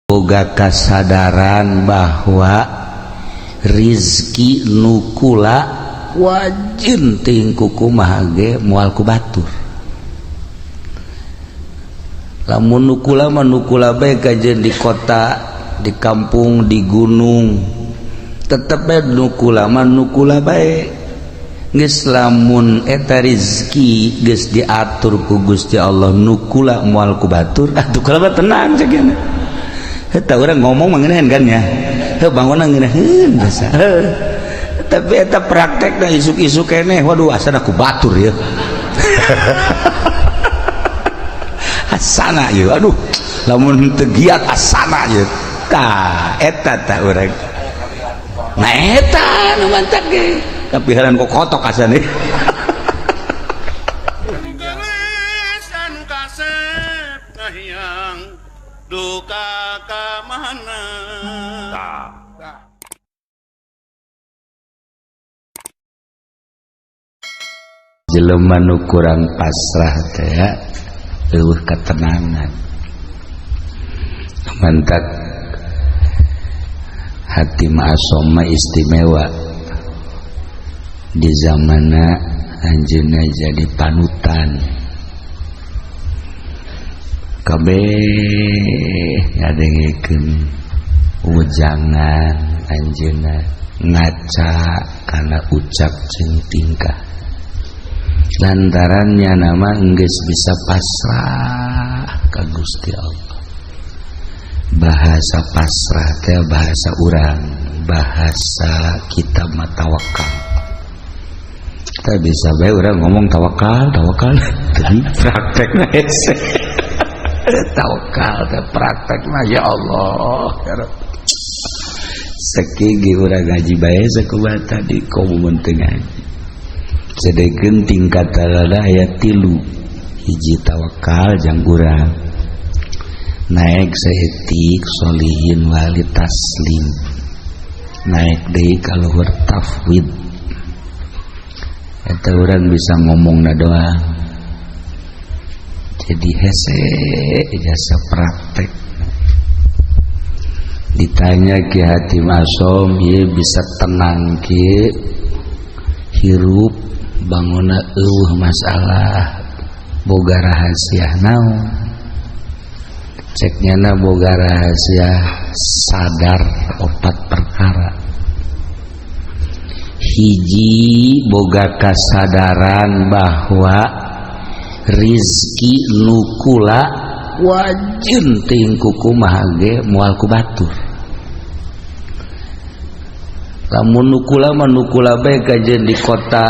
boga kasadaran bahwa rizki nukula wajin ting kukumaha ge moal ku batur. Lamun nukula mah nukula bae kajen di kota, di kampung, di gunung, tetep bae nukula mah nukula bae. Geus lamun eta rizki geus diatur ku Gusti Allah nukula moal ku batur, atuh kula tenang ceugana. Eta urang ngomong maneuneun kan nya. Heuh bangunna ngeuneun biasa. Tapi eta praktekna isuk-isuk keneh, waduh asana ku batur ya. Asana ye, aduh lamun teu giat asana ye. Tah eta tah urang. Nah eta nu mantap ge. Tapi heran kok kotok asana. Duka ka mana jelema nu kurang pasrah teh ya eueuh ketenangan mantak hati ma'asoma istimewa di zamanna anjeunna jadi panutan kabeh ngadengkeun ujangan anjeunna ngaca kana ucap jeung tingkah lantarannya nama geus bisa pasrah ka Gusti Allah. Bahasa pasrah teh bahasa urang, bahasa kita mah tawakal. Kita bisa bae urang ngomong tawakal praktekna hese. Tawakal teh praktekna ya Allah ya Rabb. Sakigi urang ngaji bae sakumaha tadi komun teu ngaji. Sedekeun tingkatanna aya 3 hiji tawakal jang urang naek saetik solihin wali taslim naek deui ka luhur tafwid eta urang bisa ngomongna doang jadi hese jasa praktek ditanya Ki Hatim Asom ieu bisa tenang kieu hirup banguna eueuh masalah boga rahasia naon ceknyana boga rahasia sadar 4 perkara hiji boga kasadaran bahwa rizki nukula wajin ting kukumaha ge moal ku batur. Lamun nukula mah nukula bae kajen di kota,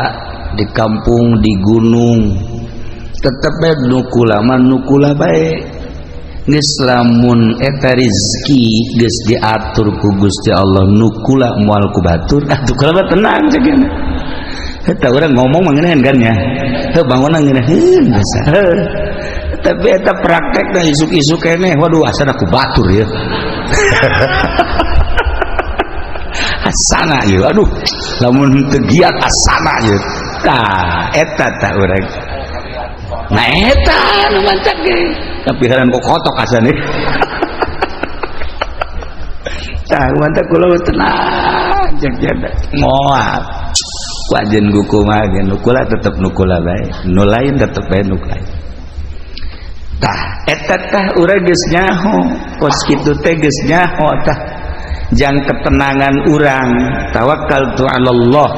di kampung, di gunung, tetep bae nukula mah nukula bae. Geus lamun eta rizki geus diatur ku Gusti Allah nukula moal ku batur, atuh kula tenang ceugana. Eta urang ngomong maneuneun kan nya. Heuh bangunna ngeuneun biasa. Tapi eta praktekna isuk-isuk keneh, waduh asana ku batur ya. Asana ye, aduh lamun teu giat asana ye. Tah eta tah urang. Nah eta nu mantap ge. Tapi heran kok kotok asana. Tah mantap kula tenang jeung jada. Moal. Wajen kukumaha ge nukula tetep nukula bae. Nu lain tetep bae nukula. Tah eta tah urang geus nyaho. Pos kitu teh geus nyaho tah. Jang ketenangan urang tawakkaltu 'ala Allah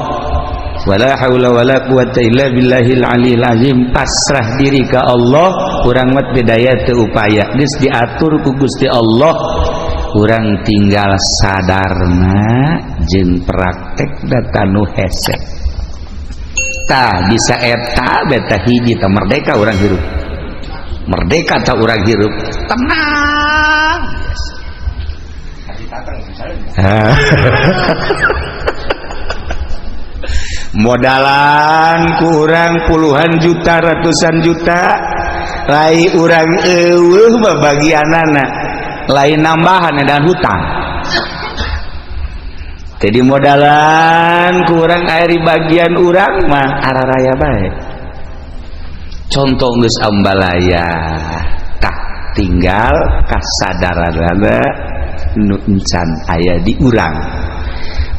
wala haula wala quwata illa billahil aliyil azim pasrah diri ka Allah urang mah teu daya teu upaya geus diatur ku Gusti Allah urang tinggal sadarna jeung praktek datanu hese tah bisa eta beta hiji tah merdeka urang hirup merdeka tah urang hirup tenang modalan ku urang puluhan juta ratusan juta lai urang eueuh bagianana lain nambahan dan hutang jadi modalan ku urang aya di bagian urang mah araraya bae contoh geus ambalaya tah katinggal kasadaranana nu encan aya di urang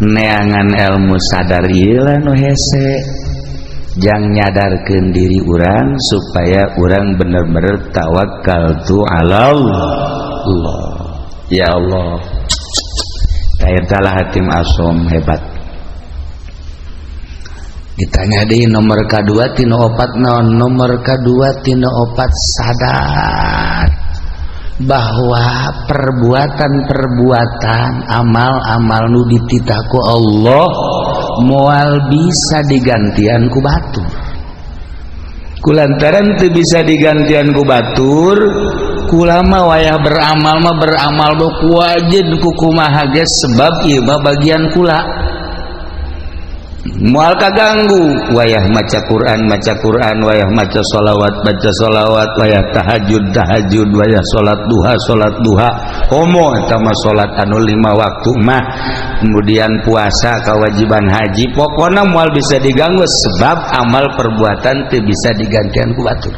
neangan ilmu sadar ieu nu hese jang nyadarkeun diri urang supaya urang bener-bener tawakkaltu ala Allah. Ya Allah, tayatalah hatim asom hebat. Ditanya di nomor kedua tino opat naon, nomor kedua tino opat sadar bahwa perbuatan-perbuatan amal-amal nu dititahku Allah moal bisa digantian ku batur. Kulantaran teu bisa digantian ku batur, kulama wayah beramal mah beramal ku wajib ku kumaha geus sebab ieu mah bagian kula. Moal kaganggu wayah maca Quran, wayah maca sholawat, wayah tahajud, wayah salat duha, homo eta mah salat anu 5 waktu mah, kemudian puasa kewajiban haji, pokona moal bisa diganggu sebab amal perbuatan teu bisa digantian ku batur.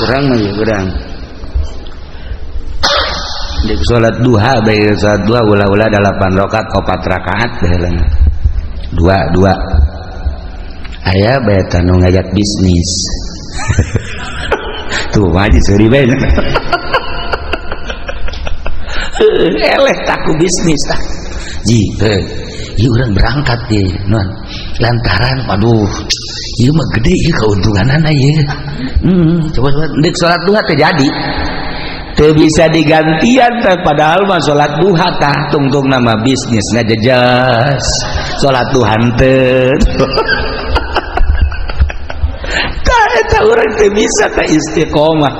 Kurang mah ya kurang. Di salat duha bae salat duha ulah-ulah 8 rakaat 4 rakaat baheula. 2 aya bae tanu ngajak bisnis. Tuh waji seuri bae. Eleh taku bisnis tah. Ji, ieu urang berangkat ye, non. Lantaran aduh, ieu mah gede ieu kauntunganana ieu. Coba deuk salat duha teh jadi. Teu bisa digantian teh padahal mah salat duha tah tungtung nama bisnis ngajejas salat duha teu tah eta urang teu bisa teh istiqomah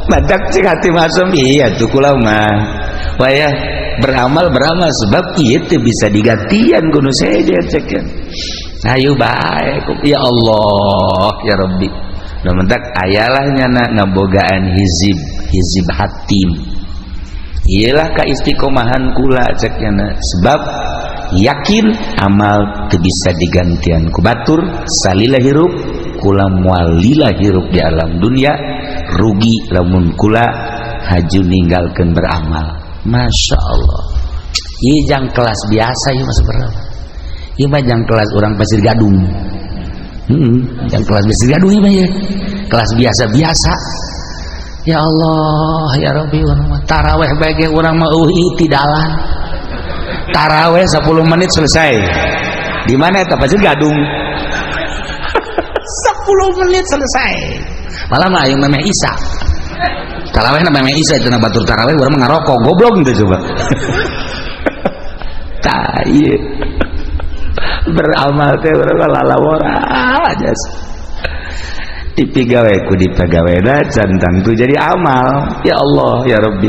badak cik hati masem iya tuh kula mah wayah beramal sebab ieu teu bisa digantian kudu saja cekeun ayo bae ya Allah ya Rabbi da mentak ayalah nyana ngabogaan hizib hatim ialah kaistiqomahan kula cekna sebab yakin amal teu bisa digantian ku batur salila hirup kula moal lila hirup di alam dunia rugi lamun kula haju ninggalkeun beramal. Masya Allah ieu jang kelas biasa ieu mah sabarang ieu mah jang kelas urang Pasir Gadung jang kelas Pasir Gadung ieu mah ya kelas biasa-biasa. Ya Allah ya Rabbi taraweh bage urang mah tidalan taraweh 10 menit selesai di mana eta Pasir Gadung 10 menit selesai malah mah aya memeh Isa taraweh na memeh Isa itu na batur taraweh urang mah ngarokok goblok gitu coba tah ieu beramal teh urang lalawora aja dipigawe ku dipegawena cantang tu jadi amal. Ya Allah ya Rabbi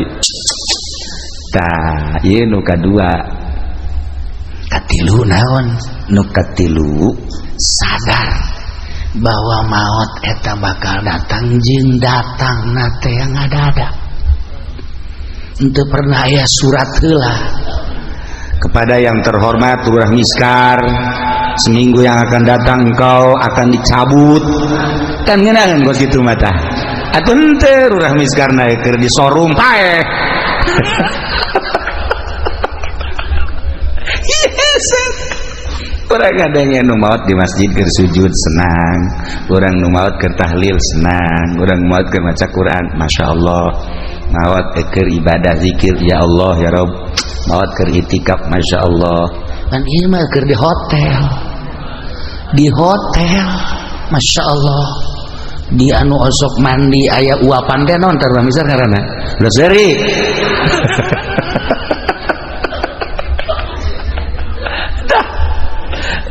tah ieu nu kadua katilu naon nu katilu sadar bahwa maut eta bakal datang jeung datangna teh yang ada henteu pernah aya surat heula kepada yang terhormat Lurah Miskar seminggu yang akan datang engkau akan dicabut kan ngeunaan kos kitu mah tah atuh henteu Lurah Miskarna keur di showroom pae urang ngadenge nu maot di masjid keur sujud senang urang nu maot keur tahlil senang urang maot keur maca Quran masyaallah maot keur ibadah zikir ya Allah ya Rabb maot keur itikaf masyaallah kan ieu mah keur di hotel masyaallah di anu osok mandi aya uapan teh naon tah misal ngaranna leuseuri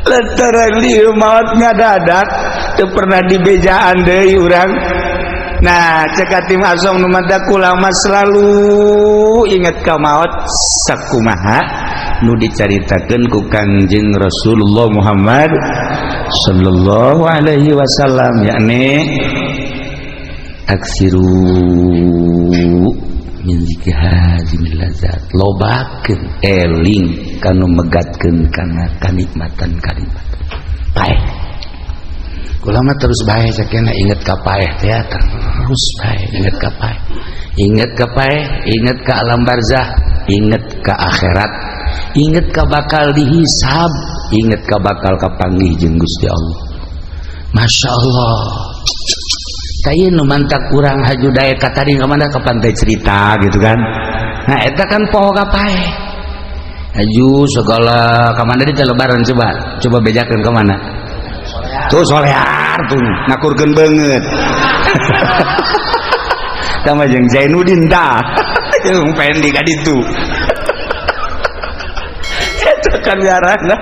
lantaran lieu maot ngadadak teu pernah dibejaan deui urang. Nah cek atim asom nu mata kulama selalu ingat ka maot sakumaha nu dicaritakeun ku Kangjeng Rasulullah Muhammad sallallahu alaihi wasallam yakni aksiru min zikri hazimil lazat lobakeun eling kanu megatkeun kana kanikmatan baik ulama terus bae cakena inget ka paeh teh terus bae inget ka paeh, inget ka paeh, inget ka alam barzah, inget ka akhirat, inget ka bakal dihisab, inget ka bakal kapanggih jeung Gusti Allah. Masya Allah. Kayu nu mantak kurang haju daya kata di kemana ke pantai cerita gitu kan. Nah eta kan poho ka paeh. Haju segala kemana di lebaran coba bejakeun ke mana? Tuh solear tuh ngakurkeun beungeut. Tama jeung Zainuddin tah. Jeung pendi ka ditu. Eta kan ngaranna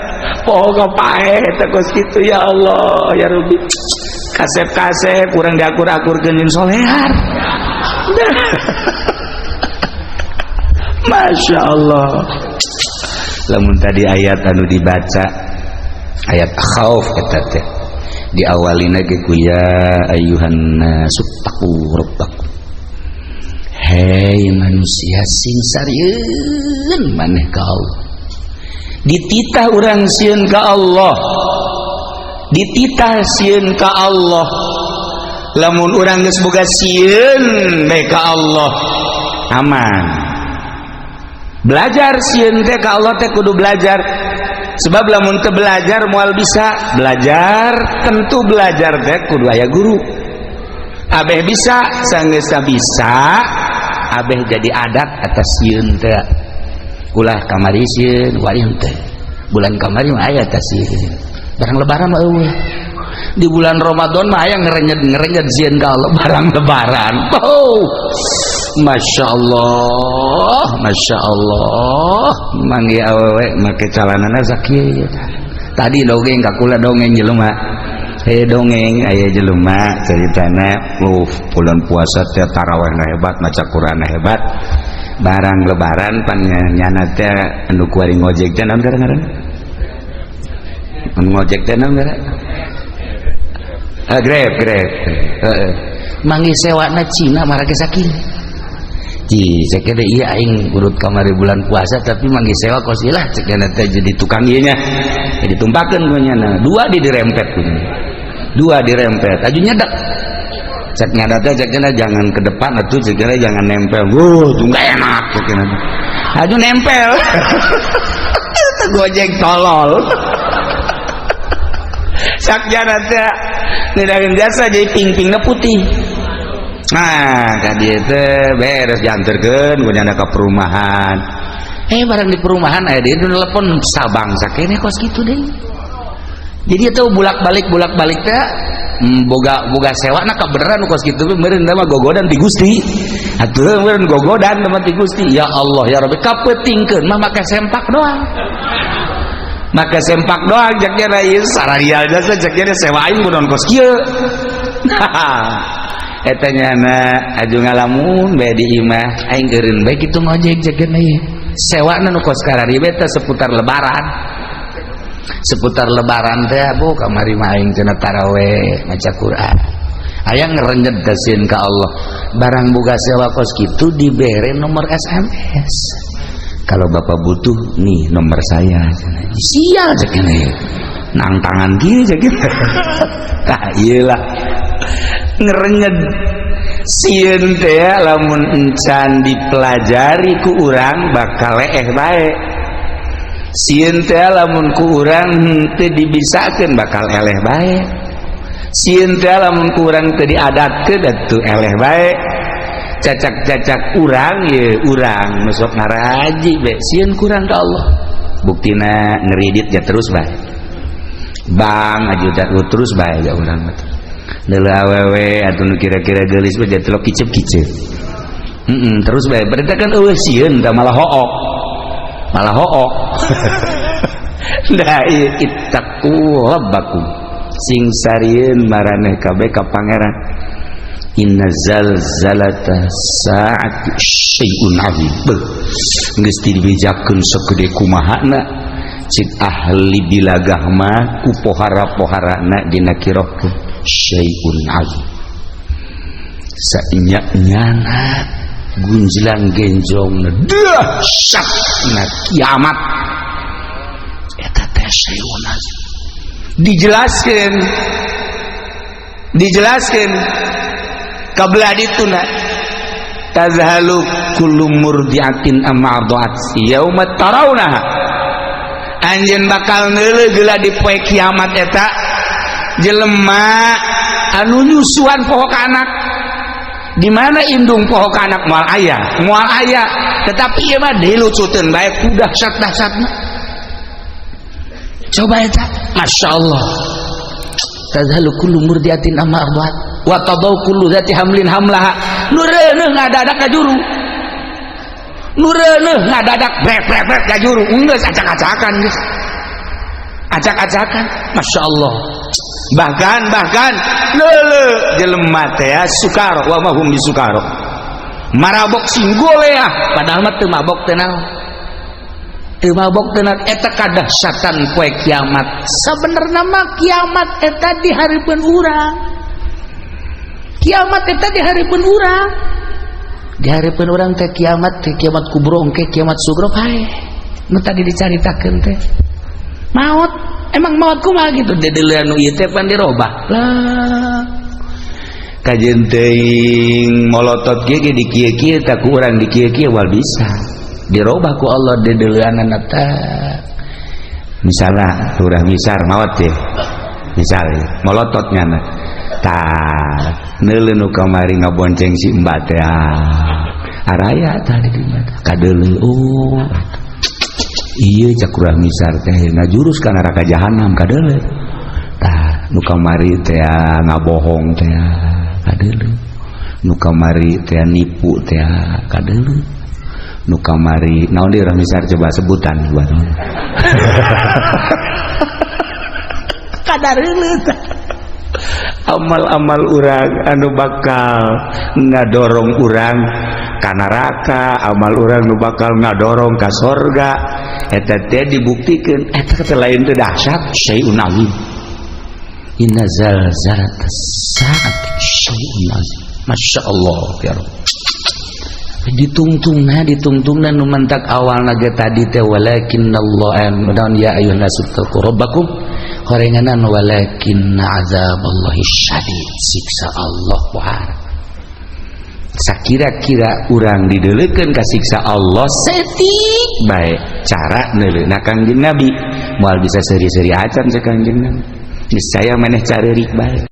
poho ka paeh eta kos kitu ya Allah ya Rabbi. Kasep-kasep kurang diakur-akurkeun jeung solear. Masya Allah. Lamun tadi ayat anu dibaca ayat khauf eta teh diawalina ge ku ya ayyuhan nasu taqu rabbakum. Hei manusia sing sarieun maneh ka Allah. Dititah urang sieun ka Allah. Dititah sieun ka Allah. Lamun urang geus boga sieun bae ka Allah aman. Belajar sieun teh ka Allah teh kudu belajar. Sebab lamun teu belajar moal bisa belajar, tentu belajar teh kudu aya guru. Abeh bisa sanggeus bisa, abeh jadi adat atas sieun teh. Ulah kamari sieun waring teh. Bulan kamari mah aya teh sieun. Barang lebaran mah eueuh. Di bulan Ramadan mah aya ngerenyet sieun ka Allah barang lebaran. Oh. Masya Allah, Masya Allah. Manggi awewe make calanana sakieu. Tadi dongeng kakula dongeng jelema. Dongeng aya jelema ceritana bulan puasa teh tarawihna hebat, maca Qur'anna hebat. Barang lebaran pan nyana teh anu kuari ngojek teh naon ngaranna? Ngojek teh naon ngaranna? Grab. Heeh. Manggi sewana Cina marake sakieu. Cek kira iya aing urut kamari bulan puasa tapi manggi sewa kosilah cek kira jadi tukang ieu nya. Jadi tumpakeun nya. Dua dirempet kudu. Dua dirempet. Aju nyedak. Cek ngadat teh cek kira jangan ke depan atuh cek kira jangan nempel. Tuh enggak enak cek kira. Aju nempel. Gojek tolol. Sakjana teh ngedakeun jasa jadi ping-pingna putih. Nah, tadi itu beres diantarkeun ku nyana ka perumahan. Barang di perumahan aya di telepon sabang sakene kos kitu deui. Jadi itu bolak-balik teh boga sewana ka beneran kos kitu meureun mah gogodan ti Gusti. Atuh meureun gogodan mah ti Gusti. Ya Allah ya Rabbi kapeutingkeun mah make sempak doang. Make sempak doang jaknya ieu sararial jasa jaknya sewain kudu kos kieu. Eta nyana aju ngalamun bae di imah aing eureun bae kitu ngojek jakeun ieu. Sewana nu kos karari beta seputar lebaran. Seputar lebaran teh bu kamari mah aing cenah tarawih maca Quran. Aya ngerenjet dasieun ka Allah. Barang boga sewa kos kitu dibere nomor SMS. Kalau Bapak butuh nih nomor saya. Sial jakeun ieu. Nang tangan kieu jakeun. Tah ieu lah. Ngerenyed sieun teh lamun encan dipelajari ku urang bakal leeh bae. Sieun teh lamun ku urang teu dibisakeun bakal eleh bae. Sieun teh lamun ku urang teu diadatkeun atuh eleh bae. Cacak-cacak urang ye urang nu sok ngaraji bae sieun ku urang ka Allah. Buktina ngeridit ya terus bae. Bang aju terus bae ya urang mah. Deuleu awewe atuh nu kira-kira geulis mah jatelok kicep-kicep. Terus bae berarti kan eueuh sieun da malah hook. Malah hook. Da ittaqu rabbakum. Sing sarieun maraneh kabeh ka pangeran. Inna zalzalata sa'ati syai'un 'adzim. Geus dibejakeun sakeude kumahana cik ahli bilagah mah ku pohara-poharana dina kirohkeun syai'un 'adzim. Saenya-nyana gunjlang genjongna dahsyatna kiamat eta teh syai'un 'adzim. Dijelaskeun dijelaskan kabelah dituna tazhalu kullu murdiatin amma arda'at yauma tarawnaha anjeun bakal neuleuh geula di poe kiamat eta jelema anu nyusuan poho ka anak. Di mana indung poho ka anak moal aya tetapi ieu mah dilucuteun bae ku dahsyat-dahsyatna. Coba eta masyaallah tazhalu kullu murdiatin amma arda'at wa tadau kullu dzati hamlin hamlaha nu reuneuh ngadadak ka juru nu reuneuh ngadadak brek ka juru geus acak-acakan geus acak-acakan masyaallah bahkan leuleuh jelema teh sukar wa mahum bisukaro marabok singgolea padahal mah teu mabok teh naon teu mabok teh naon eta kadahsyatan poe kiamat. Sabenerna mah kiamat eta di hareupeun urang. Kiamat eta di hareupeun urang. Di hareupeun urang teh kiamat kubro engke kiamat sugro kae. Nu tadi dicaritakeun teh. Maut, emang maut kumaha gitu dedeleuan nu ieu teh pan dirobah. Lah. Kajeun teuing molotot ge di kieu-kieu tak ku urang di kieu-kieu wal bisa. Dirobah ku Allah dedeleuanna teh. Misalna urang misar maot teh. Misalnya molototnya na tah neuleuh nu kamari ngabonceng si mbak teh araya tadi di mata kadeuleuh oh ieu cak urang misar teh ngajurus ka neraka jahanam kadeuleuh tah nu kamari teh ngabohong teh kadeuleuh nu kamari teh nipu teh kadeuleuh nu kamari naon di urang misar coba sebutan buat kadareuleut amal-amal urang anu bakal ngadorong urang ka neraka, amal urang nu bakal ngadorong ka sorga eta teh dibuktikeun eta teh lain teh dahsyat syai'un azim. Inna zalzalatas saati syai'un azim. Masyaallah ya Rabb. Ditungtungna nu mentak awalna ge tadi teh walakinnallaha dan ya ayyuhan nasu taqu rabbakum horenganan walakinna azaballahi syadid siksa Allah wah sakira-kira urang dideuleukeun ka siksa Allah setik bae cara neuleuhna Kangjeng Nabi moal bisa seuri-seuri acan sa Kangjeng Nabi geus saya maneh careurik bae